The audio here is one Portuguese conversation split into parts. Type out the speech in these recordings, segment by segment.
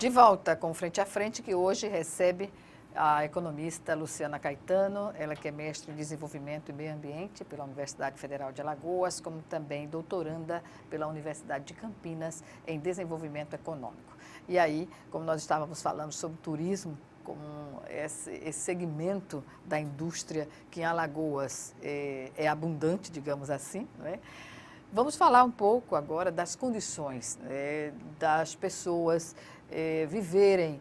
De volta com Frente a Frente, que hoje recebe a economista Luciana Caetano, ela que é mestre em Desenvolvimento e Meio Ambiente pela Universidade Federal de Alagoas, como também doutoranda pela Universidade de Campinas em Desenvolvimento Econômico. E aí, como nós estávamos falando sobre turismo, como esse segmento da indústria que em Alagoas é abundante, digamos assim, não é? Vamos falar um pouco agora das condições das pessoas viverem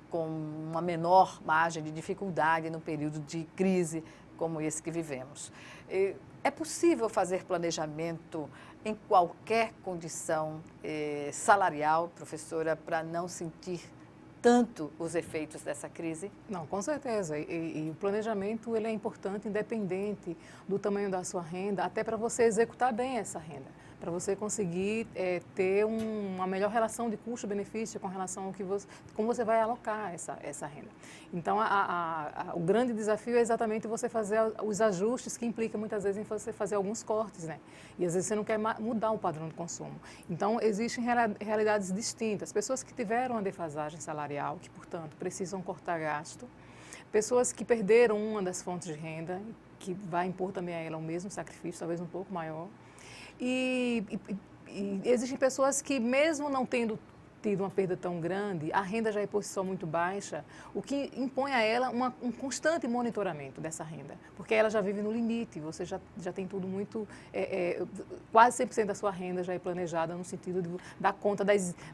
com uma menor margem de dificuldade no período de crise como esse que vivemos. É possível fazer planejamento em qualquer condição salarial, professora, para não sentir tanto os efeitos dessa crise? Não, com certeza. E o planejamento ele é importante, independente do tamanho da sua renda, até para você executar bem essa renda, para você conseguir ter uma melhor relação de custo-benefício com relação ao que como você vai alocar essa renda. Então, o grande desafio é exatamente você fazer os ajustes que implica muitas vezes em você fazer alguns cortes, né? E às vezes você não quer mudar o padrão de consumo. Então, existem realidades distintas. Pessoas que tiveram uma defasagem salarial, que, portanto, precisam cortar gasto. Pessoas que perderam uma das fontes de renda, que vai impor também a ela o mesmo sacrifício, talvez um pouco maior. E existem pessoas que, mesmo não tendo tido uma perda tão grande, a renda já é por si só muito baixa, o que impõe a ela um constante monitoramento dessa renda, porque ela já vive no limite, você já tem tudo muito, quase 100% da sua renda já é planejada no sentido de dar conta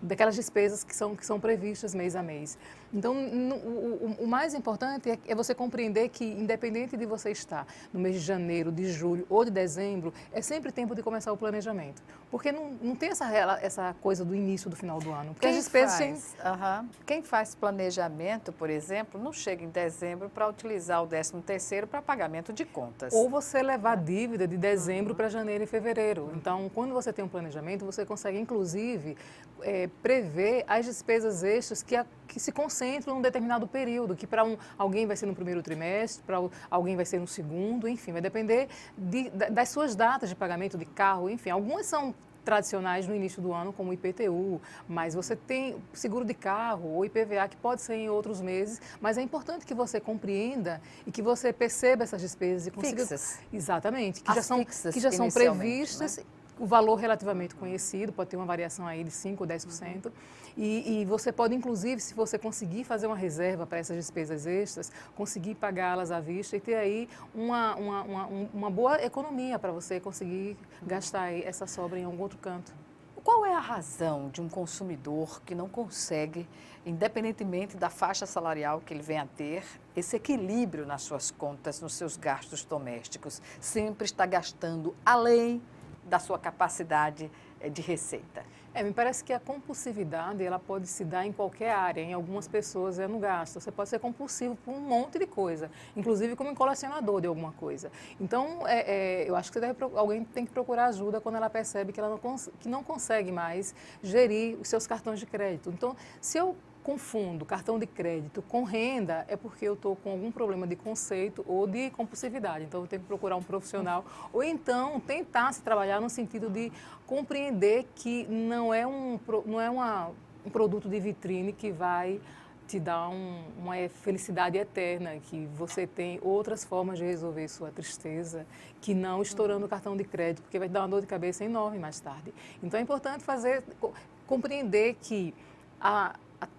daquelas despesas que são previstas mês a mês. Então, o mais importante é você compreender que, independente de você estar no mês de janeiro, de julho ou de dezembro, é sempre tempo de começar o planejamento, porque não tem essa coisa do início do final do ano. Porque Quem faz planejamento, por exemplo, não chega em dezembro para utilizar o 13º para pagamento de contas. Ou você levar dívida de dezembro para janeiro e fevereiro. Então, quando você tem um planejamento, você consegue, inclusive, prever as despesas extras que se concentram em um determinado período, que para alguém vai ser no primeiro trimestre, para alguém vai ser no segundo, enfim, vai depender das suas datas de pagamento de carro, enfim, algumas são tradicionais no início do ano, como o IPTU, mas você tem seguro de carro ou IPVA, que pode ser em outros meses, mas é importante que você compreenda e que você perceba essas despesas e consiga... Fixas. Exatamente, que Fixas já são previstas, né? O valor relativamente conhecido, pode ter uma variação aí de 5% ou 10%, e você pode, inclusive, se você conseguir fazer uma reserva para essas despesas extras, conseguir pagá-las à vista e ter aí uma boa economia para você conseguir gastar aí essa sobra em algum outro canto. Qual é a razão de um consumidor que não consegue, independentemente da faixa salarial que ele venha a ter, esse equilíbrio nas suas contas, nos seus gastos domésticos, sempre está gastando além da sua capacidade de receita? Me parece que a compulsividade ela pode se dar em qualquer área, em algumas pessoas é no gasto. Você pode ser compulsivo por um monte de coisa, inclusive como um colecionador de alguma coisa. Então, eu acho que alguém tem que procurar ajuda quando ela percebe que ela não consegue mais gerir os seus cartões de crédito. Então, se eu confundo cartão de crédito com renda, é porque eu estou com algum problema de conceito ou de compulsividade. Então, eu tenho que procurar um profissional ou então tentar se trabalhar no sentido de compreender que não é um produto de vitrine que vai te dar uma felicidade eterna, que você tem outras formas de resolver sua tristeza, que não estourando o cartão de crédito, porque vai te dar uma dor de cabeça enorme mais tarde. Então, é importante compreender que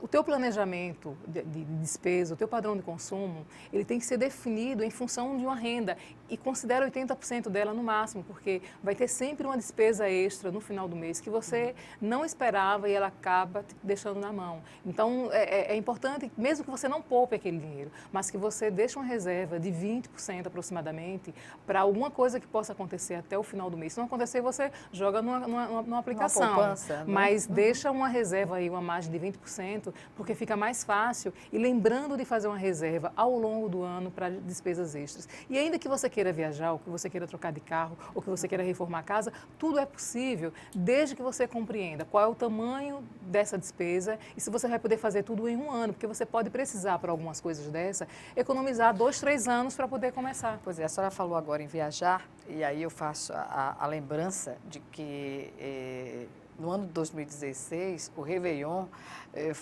o teu planejamento de despesa, o teu padrão de consumo, ele tem que ser definido em função de uma renda e considera 80% dela no máximo, porque vai ter sempre uma despesa extra no final do mês que você não esperava e ela acaba te deixando na mão. Então, é importante, mesmo que você não poupe aquele dinheiro, mas que você deixe uma reserva de 20% aproximadamente para alguma coisa que possa acontecer até o final do mês. Se não acontecer, você joga numa aplicação, uma poupança, né? Mas deixa uma reserva aí, uma margem de 20%, porque fica mais fácil e lembrando de fazer uma reserva ao longo do ano para despesas extras. E ainda que você queira viajar, ou que você queira trocar de carro, ou que você queira reformar a casa, tudo é possível, desde que você compreenda qual é o tamanho dessa despesa e se você vai poder fazer tudo em um ano, porque você pode precisar, para algumas coisas dessa, economizar 2, 3 anos para poder começar. Pois é, a senhora falou agora em viajar, e aí eu faço a lembrança de que no ano de 2016, o Réveillon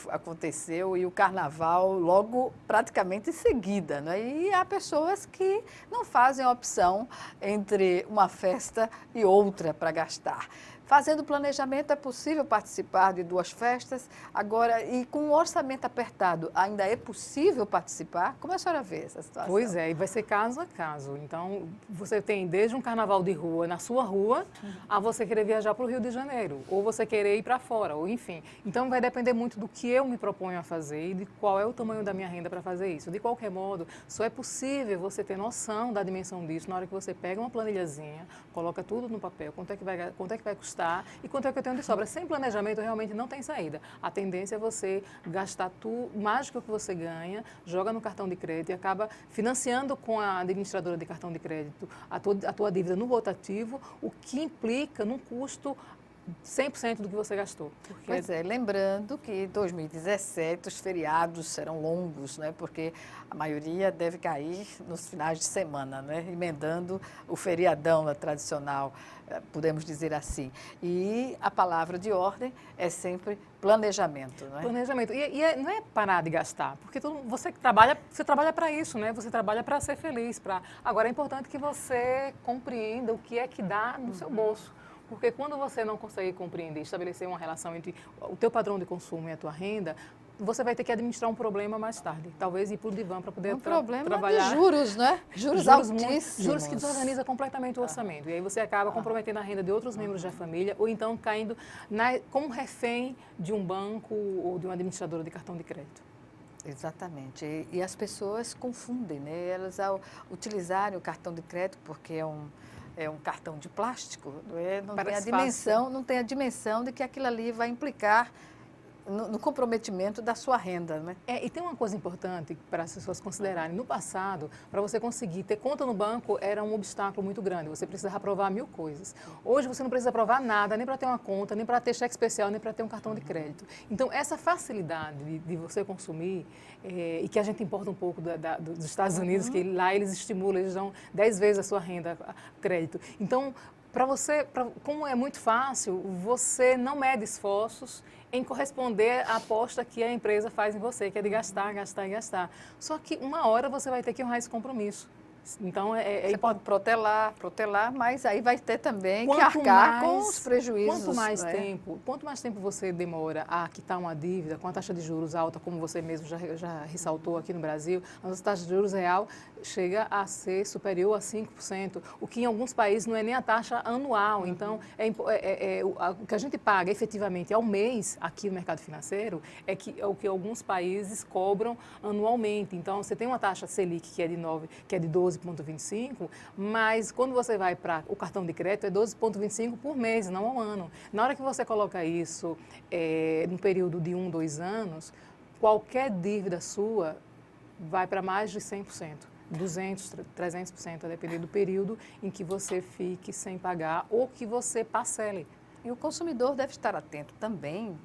aconteceu e o Carnaval logo praticamente em seguida, né? E há pessoas que não fazem a opção entre uma festa e outra para gastar. Fazendo planejamento é possível participar de 2 festas, agora, e com um orçamento apertado, ainda é possível participar? Como a senhora vê essa situação? Pois é, e vai ser caso a caso. Então, você tem desde um carnaval de rua na sua rua, a você querer viajar para o Rio de Janeiro, ou você querer ir para fora, ou enfim. Então, vai depender muito do que eu me proponho a fazer e de qual é o tamanho da minha renda para fazer isso. De qualquer modo, só é possível você ter noção da dimensão disso na hora que você pega uma planilhazinha, coloca tudo no papel, quanto é que vai custar e quanto é que eu tenho de sobra. Sem planejamento, realmente não tem saída. A tendência é você gastar mais do que você ganha, joga no cartão de crédito e acaba financiando com a administradora de cartão de crédito a tua dívida no rotativo, o que implica num custo 100% do que você gastou. Pois é, lembrando que em 2017 os feriados serão longos, né? Porque a maioria deve cair nos finais de semana, né? Emendando o feriadão tradicional, podemos dizer assim. E a palavra de ordem é sempre planejamento, não é? Planejamento. Não é parar de gastar, porque você trabalha para isso, né? Você trabalha para ser feliz. Agora, é importante que você compreenda o que é que dá no seu bolso. Porque quando você não consegue compreender, estabelecer uma relação entre o teu padrão de consumo e a tua renda, você vai ter que administrar um problema mais tarde. Talvez ir para o divã para poder trabalhar. Problema de juros, né? Juros altíssimos. Juros que desorganiza completamente o orçamento. E aí você acaba comprometendo a renda de outros membros da família ou então caindo como refém de um banco ou de uma administradora de cartão de crédito. Exatamente. E as pessoas confundem, né? Elas, ao utilizarem o cartão de crédito, porque é um cartão de plástico, não tem a dimensão de que aquilo ali vai implicar no comprometimento da sua renda, né? E tem uma coisa importante para as pessoas considerarem. No passado, para você conseguir ter conta no banco, era um obstáculo muito grande. Você precisava aprovar 1000 coisas. Hoje, você não precisa aprovar nada, nem para ter uma conta, nem para ter cheque especial, nem para ter um cartão de crédito. Então, essa facilidade de você consumir, e que a gente importa um pouco dos Estados Unidos, que lá eles estimulam, eles dão 10 vezes a sua renda a crédito. Então, como é muito fácil, você não mede esforços em corresponder à aposta que a empresa faz em você, que é de gastar, gastar e gastar. Só que uma hora você vai ter que honrar esse compromisso. Então, você pode protelar, mas aí vai ter também que arcar com os prejuízos. Quanto mais tempo você demora a quitar uma dívida com a taxa de juros alta, como você mesmo já ressaltou aqui no Brasil, a nossa taxa de juros real chega a ser superior a 5%, o que em alguns países não é nem a taxa anual. Então, o que a gente paga efetivamente ao mês aqui no mercado financeiro é o que alguns países cobram anualmente. Então, você tem uma taxa Selic que é de 12,25, mas quando você vai para o cartão de crédito é 12,25 por mês, não ao ano. Na hora que você coloca isso no período de 1, 2 anos, qualquer dívida sua vai para mais de 100%. 200%, 300%, a depender do período em que você fique sem pagar ou que você parcele. E o consumidor deve estar atento também,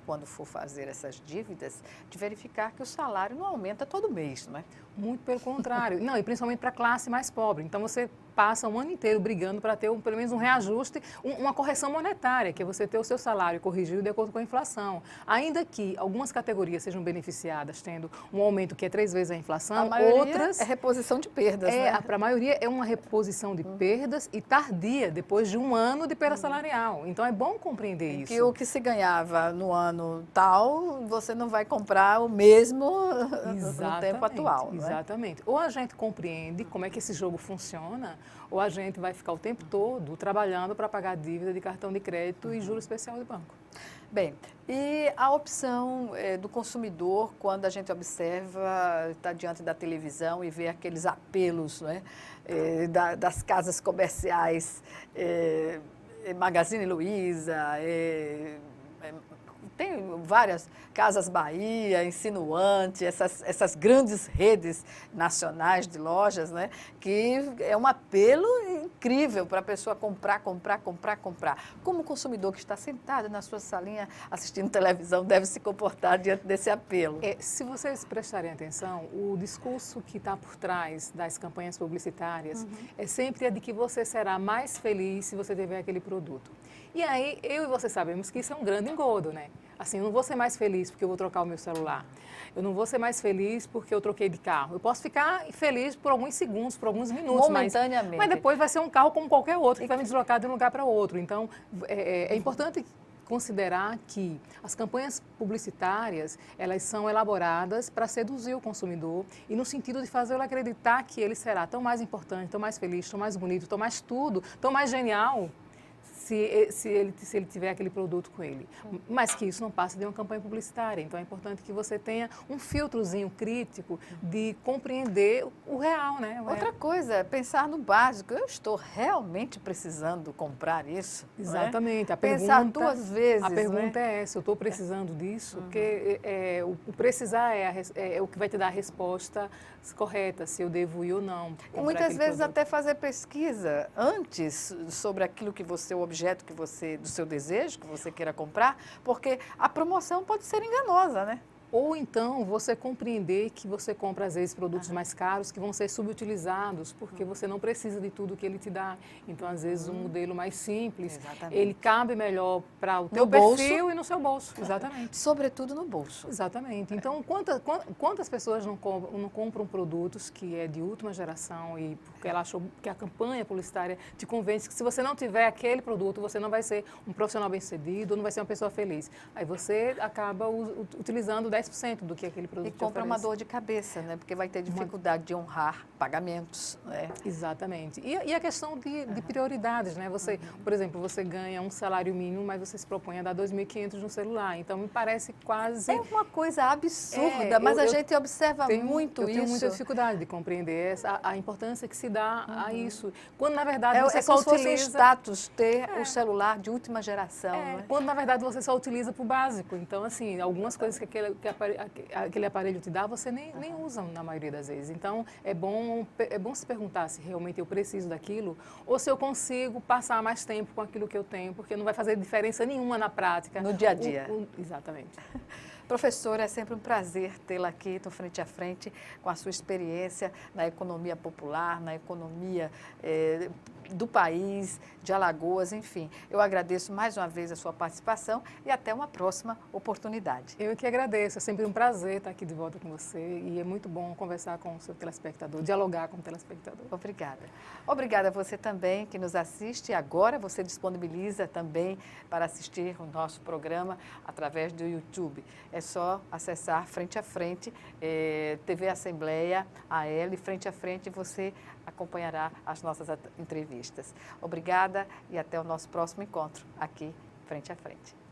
quando for fazer essas dívidas, de verificar que o salário não aumenta todo mês, não é? Muito pelo contrário. Não, e principalmente para a classe mais pobre. Então, você passa um ano inteiro brigando para ter pelo menos um reajuste, uma correção monetária, que é você ter o seu salário corrigido de acordo com a inflação. Ainda que algumas categorias sejam beneficiadas tendo um aumento que é 3 vezes a inflação, outras... é reposição de perdas, né? Para a maioria é uma reposição de perdas e tardia, depois de um ano de perda salarial. Então, é bom compreender isso. Que o que se ganhava no ano tal, você não vai comprar o mesmo no tempo atual. Exatamente. Ou a gente compreende como é que esse jogo funciona, ou a gente vai ficar o tempo todo trabalhando para pagar dívida de cartão de crédito e juro especial de banco. Bem, e a opção do consumidor, quando a gente observa, está diante da televisão e vê aqueles apelos, né, das casas comerciais, Magazine Luiza, tem várias Casas Bahia, Insinuante, essas grandes redes nacionais de lojas, né, que é um apelo incrível para a pessoa comprar. Como o consumidor que está sentado na sua salinha assistindo televisão deve se comportar diante desse apelo? Se vocês prestarem atenção, o discurso que está por trás das campanhas publicitárias é sempre a de que você será mais feliz se você tiver aquele produto. E aí, eu e você sabemos que isso é um grande engodo, né? Assim, eu não vou ser mais feliz porque eu vou trocar o meu celular. Eu não vou ser mais feliz porque eu troquei de carro. Eu posso ficar feliz por alguns segundos, por alguns minutos, momentaneamente. mas depois vai ser um carro como qualquer outro, que vai me deslocar de um lugar para outro. Então, é importante considerar que as campanhas publicitárias, elas são elaboradas para seduzir o consumidor e no sentido de fazê-lo acreditar que ele será tão mais importante, tão mais feliz, tão mais bonito, tão mais tudo, tão mais genial, se ele tiver aquele produto com ele. Mas que isso não passa de uma campanha publicitária. Então, é importante que você tenha um filtrozinho crítico de compreender o real, né? Outra coisa, pensar no básico. Eu estou realmente precisando comprar isso? Exatamente. A pensar duas vezes. A pergunta é essa, eu estou precisando disso? Porque o precisar é o que vai te dar a resposta correta, se eu devo ir ou não. E muitas vezes até fazer pesquisa antes sobre aquilo que você, o objeto que você, do seu desejo, que você queira comprar, porque a promoção pode ser enganosa, né? Ou então você compreender que você compra, às vezes, produtos mais caros que vão ser subutilizados, porque você não precisa de tudo que ele te dá. Então, às vezes, um modelo mais simples, ele cabe melhor para o teu perfil e no seu bolso. Exatamente. Sobretudo no bolso. Exatamente. Então, quantas pessoas não compram produtos que é de última geração e porque ela achou que a campanha publicitária te convence que se você não tiver aquele produto, você não vai ser um profissional bem-sucedido, não vai ser uma pessoa feliz. Aí você acaba utilizando 10% do que aquele produto te compra oferece. uma dor de cabeça, né? Porque vai ter dificuldade de honrar pagamentos, né? Exatamente. E a questão de prioridades, né? Você, por exemplo, você ganha um salário mínimo, mas você se propõe a dar 2.500 no celular. Então, me parece quase... É uma coisa absurda, mas a gente observa muito isso. Eu tenho muita dificuldade de compreender a importância que se dá a isso. Quando, na verdade, você só utiliza... É como se fosse um status ter o celular de última geração, né? Quando, na verdade, você só utiliza para o básico. Então, assim, algumas coisas que aquele aparelho te dá, você nem usa na maioria das vezes. Então, é bom se perguntar se realmente eu preciso daquilo ou se eu consigo passar mais tempo com aquilo que eu tenho, porque não vai fazer diferença nenhuma na prática. No dia a dia. Exatamente. Professora, é sempre um prazer tê-la aqui no Frente a Frente com a sua experiência na economia popular, na economia do país, de Alagoas, enfim. Eu agradeço mais uma vez a sua participação e até uma próxima oportunidade. Eu que agradeço, é sempre um prazer estar aqui de volta com você e é muito bom conversar com o seu telespectador, dialogar com o telespectador. Obrigada. Obrigada a você também que nos assiste. Agora você disponibiliza também para assistir o nosso programa através do YouTube. É só acessar Frente a Frente, TV Assembleia, AL, Frente a Frente, e você acompanhará as nossas entrevistas. Obrigada e até o nosso próximo encontro aqui, Frente a Frente.